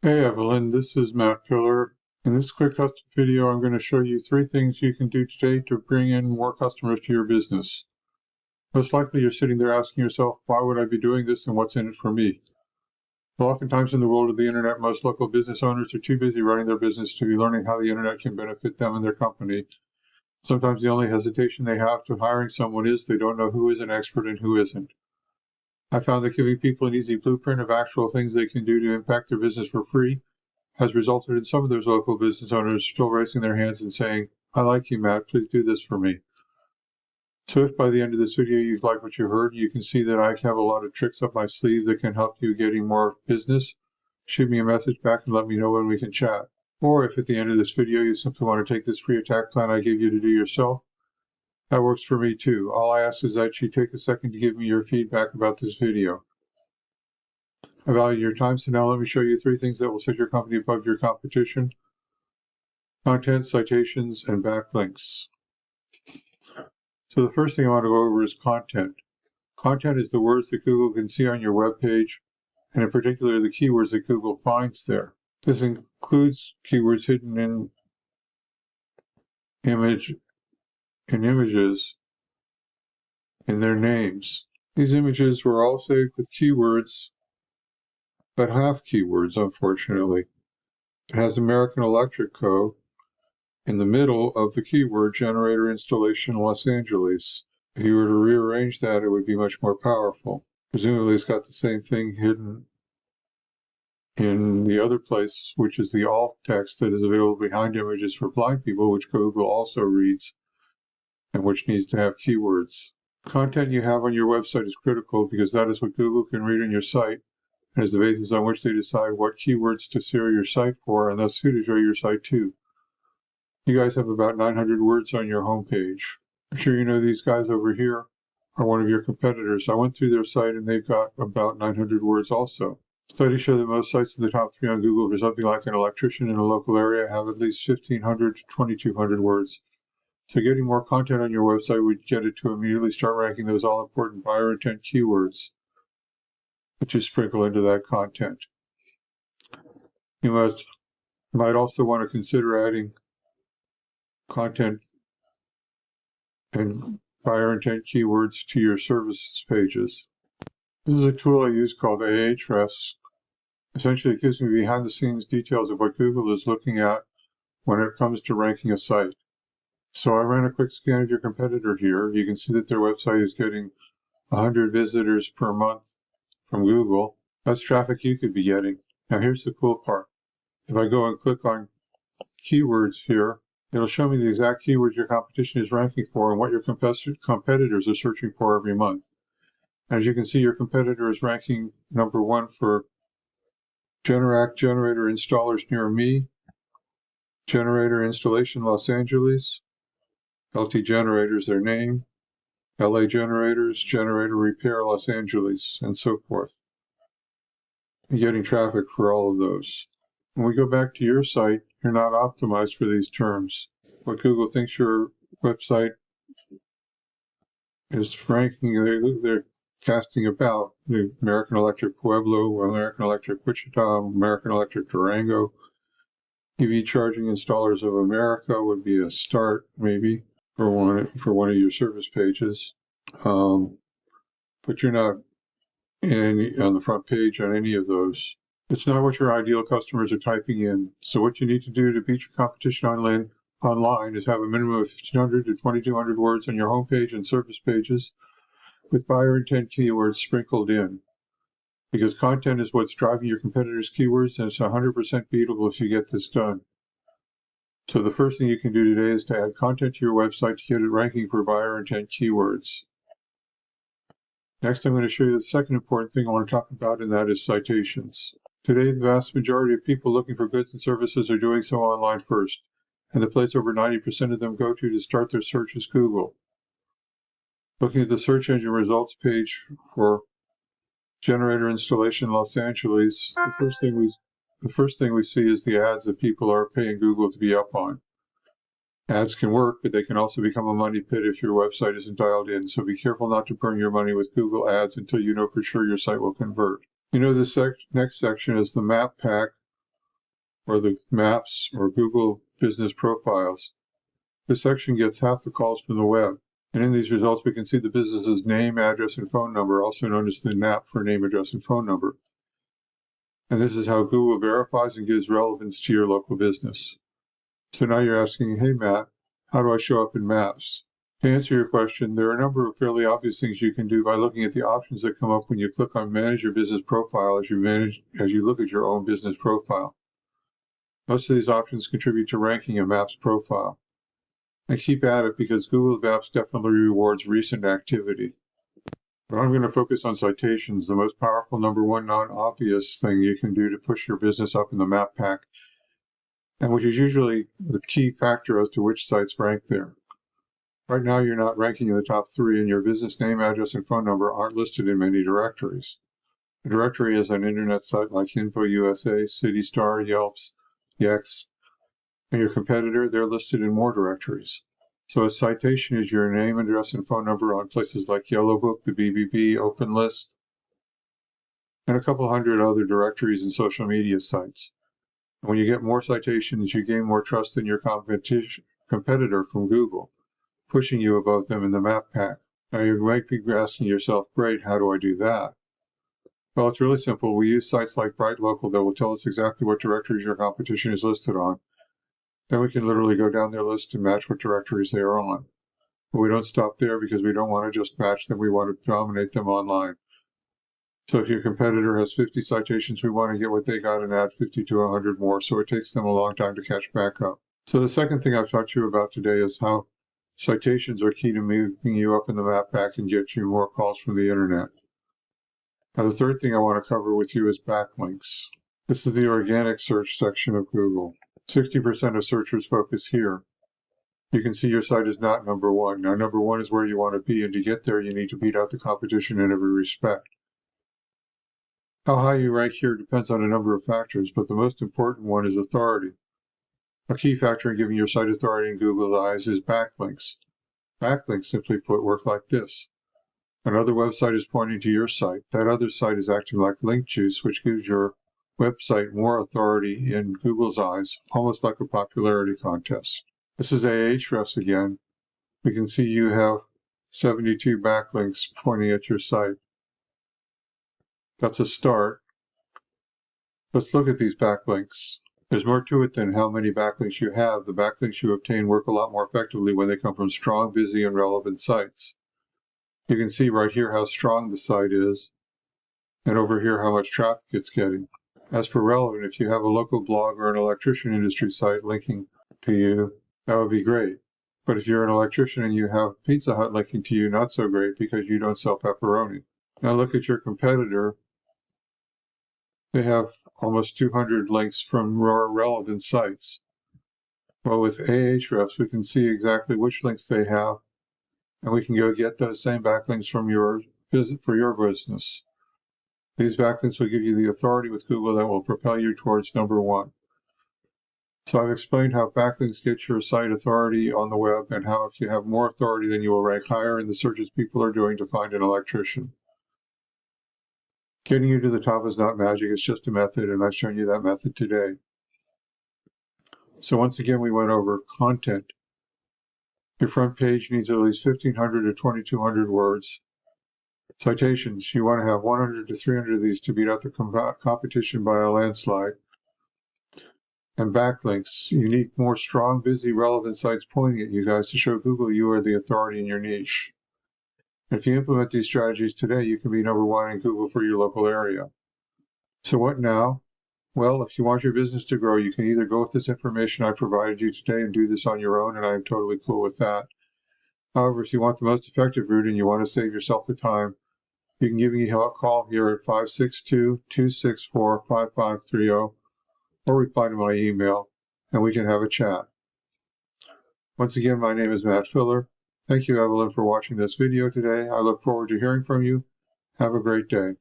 Hey Evelyn, this is Matt Pillar. In this quick custom video, I'm going to show you 3 things you can do today to bring in more customers to your business. Most likely you're sitting there asking yourself, why would I be doing this and what's in it for me? Well, oftentimes in the world of the internet, most local business owners are too busy running their business to be learning how the internet can benefit them and their company. Sometimes the only hesitation they have to hiring someone is they don't know who is an expert and who isn't. I found that giving people an easy blueprint of actual things they can do to impact their business for free has resulted in some of those local business owners still raising their hands and saying, I like you, Matt, please do this for me. So if by the end of this video you like what you heard, you can see that I have a lot of tricks up my sleeve that can help you getting more business, shoot me a message back and let me know when we can chat. Or if at the end of this video you simply want to take this free attack plan I gave you to do yourself, that works for me too. All I ask is that you take a second to give me your feedback about this video. I value your time, so now let me show you 3 things that will set your company above your competition: content, citations, and backlinks. So the first thing I want to go over is content. Content is the words that Google can see on your web page, and in particular the keywords that Google finds there. This includes keywords hidden in images in their names. These images were all saved with keywords, but half keywords, unfortunately. It has American Electric Co. in the middle of the keyword generator installation Los Angeles. If you were to rearrange that, it would be much more powerful. Presumably it's got the same thing hidden in the other place, which is the alt text that is available behind images for blind people, which Google also reads and which needs to have keywords. Content you have on your website is critical because that is what Google can read on your site and is the basis on which they decide what keywords to share your site for and thus who to show your site to. You guys have about 900 words on your homepage. I'm sure you know these guys over here are one of your competitors. I went through their site and they've got about 900 words also. Studies show that most sites in the top 3 on Google for something like an electrician in a local area have at least 1,500 to 2,200 words. So getting more content on your website would get it to immediately start ranking those all-important buyer intent keywords that you sprinkle into that content. You might also want to consider adding content and buyer intent keywords to your services pages. This is a tool I use called Ahrefs. Essentially, it gives me behind-the-scenes details of what Google is looking at when it comes to ranking a site. So I ran a quick scan of your competitor here. You can see that their website is getting 100 visitors per month from Google. That's traffic you could be getting. Now here's the cool part. If I go and click on keywords here, it'll show me the exact keywords your competition is ranking for and what your competitors are searching for every month. As you can see, your competitor is ranking number 1 for Generac generator installers near me, generator installation Los Angeles, LT Generators their name, LA Generators, generator repair Los Angeles, and so forth. You're getting traffic for all of those. When we go back to your site, you're not optimized for these terms. What Google thinks your website is ranking, they're casting about the American Electric Pueblo, American Electric Wichita, American Electric Durango. EV Charging Installers of America would be a start, maybe, for one of your service pages. But you're not on the front page on any of those. It's not what your ideal customers are typing in. So what you need to do to beat your competition online is have a minimum of 1,500 to 2,200 words on your homepage and service pages with buyer intent keywords sprinkled in. Because content is what's driving your competitors' keywords, and it's 100% beatable if you get this done. So the first thing you can do today is to add content to your website to get it ranking for buyer intent keywords. Next, I'm going to show you the second important thing I want to talk about, and that is citations. Today, the vast majority of people looking for goods and services are doing so online first, and the place over 90% of them go to start their search is Google. Looking at the search engine results page for generator installation Los Angeles, the first thing we see is the ads that people are paying Google to be up on. Ads can work, but they can also become a money pit if your website isn't dialed in, so be careful not to burn your money with Google ads until you know for sure your site will convert. You know, this next section is the map pack or the Maps or Google Business Profiles. This section gets half the calls from the web. And in these results, we can see the business's name, address, and phone number, also known as the NAP for name, address, and phone number. And this is how Google verifies and gives relevance to your local business. So now you're asking, hey, Matt, how do I show up in Maps? To answer your question, there are a number of fairly obvious things you can do by looking at the options that come up when you click on Manage Your Business Profile as you look at your own business profile. Most of these options contribute to ranking a Maps profile. And keep at it because Google Maps definitely rewards recent activity. But I'm going to focus on citations, the most powerful number one non-obvious thing you can do to push your business up in the map pack, and which is usually the key factor as to which sites rank there. Right now, you're not ranking in the top 3, and your business name, address, and phone number aren't listed in many directories. A directory is an internet site like InfoUSA, CityStar, Yelps, Yext, and your competitor, they're listed in more directories. So a citation is your name, address, and phone number on places like Yellowbook, the BBB, OpenList, and a couple hundred other directories and social media sites. And when you get more citations, you gain more trust in your competitor from Google, pushing you above them in the map pack. Now you might be asking yourself, great, how do I do that? Well, it's really simple. We use sites like BrightLocal that will tell us exactly what directories your competition is listed on. Then we can literally go down their list and match what directories they are on. But we don't stop there because we don't want to just match them, we want to dominate them online. So if your competitor has 50 citations, we want to get what they got and add 50 to 100 more, so it takes them a long time to catch back up. So the second thing I've talked to you about today is how citations are key to moving you up in the map pack and get you more calls from the internet. Now the third thing I want to cover with you is backlinks. This is the organic search section of Google. 60% of searchers focus here. You can see your site is not number 1. Now, number 1 is where you want to be, and to get there, you need to beat out the competition in every respect. How high you rank here depends on a number of factors, but the most important one is authority. A key factor in giving your site authority in Google's eyes is backlinks. Backlinks, simply put, work like this. Another website is pointing to your site. That other site is acting like link juice, which gives your website more authority in Google's eyes, almost like a popularity contest. This is Ahrefs again. We can see you have 72 backlinks pointing at your site. That's a start. Let's look at these backlinks. There's more to it than how many backlinks you have. The backlinks you obtain work a lot more effectively when they come from strong, busy, and relevant sites. You can see right here how strong the site is, and over here how much traffic it's getting. As for relevant, if you have a local blog or an electrician industry site linking to you, that would be great. But if you're an electrician and you have Pizza Hut linking to you, not so great because you don't sell pepperoni. Now look at your competitor. They have almost 200 links from more relevant sites. Well, with Ahrefs, we can see exactly which links they have, and we can go get those same backlinks from your business. These backlinks will give you the authority with Google that will propel you towards number 1. So I've explained how backlinks get your site authority on the web, and how if you have more authority, then you will rank higher in the searches people are doing to find an electrician. Getting you to the top is not magic, it's just a method, and I've shown you that method today. So once again, we went over content. Your front page needs at least 1,500 to 2,200 words. Citations, you want to have 100 to 300 of these to beat out the competition by a landslide. And backlinks, you need more strong, busy, relevant sites pointing at you guys to show Google you are the authority in your niche. If you implement these strategies today, you can be number 1 in Google for your local area. So what now? Well, if you want your business to grow, you can either go with this information I provided you today and do this on your own, and I am totally cool with that. However, if you want the most effective route and you want to save yourself the time, you can give me a call here at 562-264-5530 or reply to my email, and we can have a chat. Once again, my name is Matt Filler. Thank you, Evelyn, for watching this video today. I look forward to hearing from you. Have a great day.